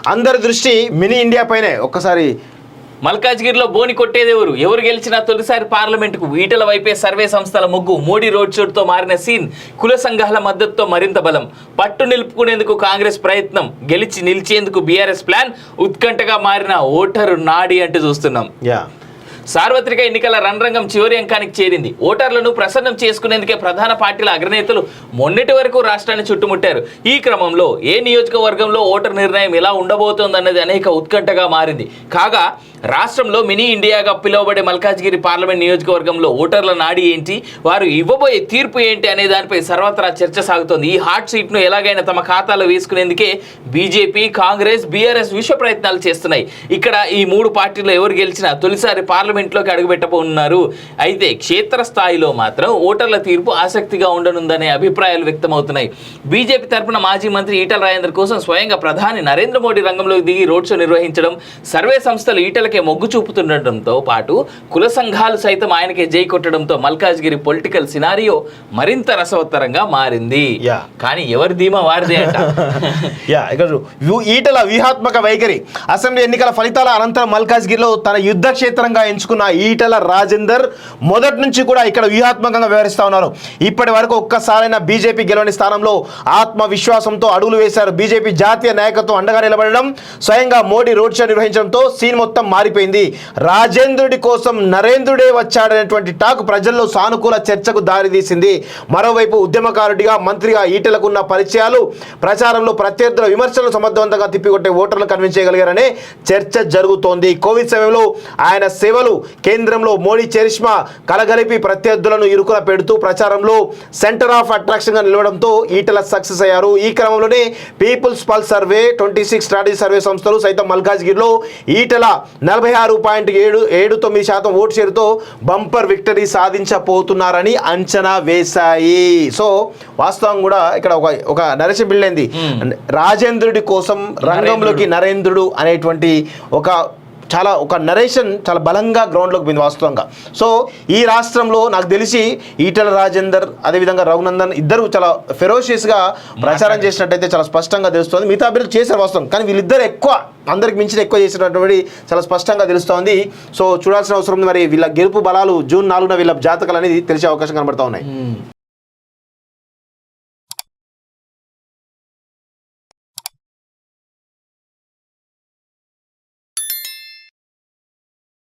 అందరి దృష్టి mini India పైనే. ఒక్కసారి మల్కాజ్గిరిలో బోని కొట్టేది ఎవరు గెలిచినా తొలిసారి పార్లమెంటుకు ఈటల వైపే సర్వే సంస్థల ముగ్గు. మోడీ రోడ్ షోతో మారిన సీన్, కుల సంఘాల మద్దతుతో మరింత బలం. పట్టు నిలుపుకునేందుకు కాంగ్రెస్ ప్రయత్నం, గెలిచి నిలిచేందుకు బీఆర్ఎస్ ప్లాన్, ఉత్కంఠగా మారిన ఓటరు నాడి అంటూ చూస్తున్నాం. సార్వత్రిక ఎన్నికల రణరంగం చివరి అంకానికి చేరింది. ఓటర్లను ప్రసన్నం చేసుకునేందుకే ప్రధాన పార్టీల అగ్రనేతలు మొన్నటి వరకు రాష్ట్రాన్ని చుట్టుముట్టారు. ఈ క్రమంలో ఏ నియోజకవర్గంలో ఓటర్ నిర్ణయం ఎలా ఉండబోతోందన్నది అనేక ఉత్కంఠగా మారింది. కాగా రాష్ట్రంలో మినీ ఇండియాగా పిలువబడే మల్కాజ్గిరి పార్లమెంట్ నియోజకవర్గంలో ఓటర్ల నాడి ఏంటి, వారు ఇవ్వబోయే తీర్పు ఏంటి అనే దానిపై సర్వత్రా చర్చ సాగుతోంది. ఈ హాట్ సీట్ను ఎలాగైనా తమ ఖాతాలో వేసుకునేందుకే బీజేపీ, కాంగ్రెస్, బీఆర్ఎస్ విశ్వ ప్రయత్నాలు చేస్తున్నాయి. ఇక్కడ ఈ మూడు పార్టీల్లో ఎవరు గెలిచినా తొలిసారి పార్లమెంట్లోకి అడుగుపెట్టబోతున్నారు. అయితే క్షేత్రస్థాయిలో మాత్రం ఓటర్ల తీర్పు ఆసక్తిగా ఉండనుందనే అభిప్రాయాలు వ్యక్తమవుతున్నాయి. బీజేపీ తరఫున మాజీ మంత్రి ఈటల రాజేందర్ కోసం స్వయంగా ప్రధాని నరేంద్ర మోడీ రంగంలోకి దిగి రోడ్ షో నిర్వహించడం, సర్వే సంస్థలు ఈటలకే మొగ్గు చూపుతుండటంతో పాటు కుల సంఘాలు సైతం ఆయనకే జై కొట్టడంతో మల్కాజ్గిరి పొలిటికల్ సినారియో మరింత రసవత్తరంగా మారింది. కానీ ఎవరి ధీమా వారిదే అంట. ఈటల వ్యూహాత్మక వైఖరి. అసెంబ్లీ ఎన్నికల ఫలితాల అనంతరం మల్కాజ్గిరిలో తన యుద్ధ క్షేత్రంగా ఎంచుకున్న ఈటల రాజేందర్ మొదటి నుంచి కూడా ఇక్కడ వ్యూహాత్మకంగా వ్యవహరిస్తా ఉన్నారు. ఇప్పటి వరకు ఒక్కసారైనా బీజేపీ గెలవని స్థానంలో ఆత్మవిశ్వాసంతో అడుగులు వేశారు. బీజేపీ జాతీయ నాయకత్వం అండగా నిలబడడం, స్వయంగా మోడీ రోడ్ షో నిర్వహించడంతో సీన్ మొత్తం మారిపోయింది. రాజేంద్రుడి కోసం నరేంద్రుడే వచ్చాడనేటువంటి టాక్ ప్రజల్లో సానుకూల చర్చకు దారితీసింది. మరోవైపు ఉద్యమకారుడిగా, మంత్రిగా ఈటలకున్న పరిచయాలు ప్రచారంలో ప్రత్యర్థుల విమర్శలను సమర్థవంతంగా తిప్పికొట్టే ఓటర్లు కన్విన్స్ చేయగలిగారనే చర్చ జరుగుతోంది. కోవిడ్ సమయంలో ఆయన సేవలు, కేంద్రంలో మోడీ చరిష్మా కలగలిపి ప్రత్యర్థులను ఇరుకున పెడుతూ ప్రచారంలో సెంటర్ ఆఫ్ అట్రాక్షన్ గా నిలవడంతో ఈటల సక్సెస్ అయ్యారు. ఈ క్రమంలోనే people's pulse survey, 26 strategy survey సంస్థలు సైతం మల్కాజ్గిరిలో ఈటల 46.79% ఓటు షేరుతో బంపర్ విక్టరీ సాధించబోతున్నారని అంచనా వేశాయి. సో వాస్తవం కూడా ఇక్కడ ఒక నరేషన్ బిల్డ్ అయింది. రాజేంద్రుడి కోసం రంగంలోకి నరేంద్రుడు అనేటువంటి ఒక నరేషన్ చాలా బలంగా గ్రౌండ్లోకి పోయింది వాస్తవంగా. సో ఈ రాష్ట్రంలో నాకు తెలిసి ఈటల రాజేందర్ అదేవిధంగా రఘునందన్ ఇద్దరు చాలా ఫెరోషియస్గా ప్రచారం చేసినట్టయితే చాలా స్పష్టంగా తెలుస్తుంది. మిగతా అభ్యర్థులు చేశారు వాస్తవం, కానీ వీళ్ళిద్దరు అందరికి మించిన ఎక్కువ చేసినటువంటి చాలా స్పష్టంగా తెలుస్తోంది. సో చూడాల్సిన అవసరం ఉంది. మరి వీళ్ళ గెలుపు బలాలు జూన్ 4న వీళ్ళ జాతకాలు అనేది తెలిసే అవకాశం కనబడతా ఉన్నాయి.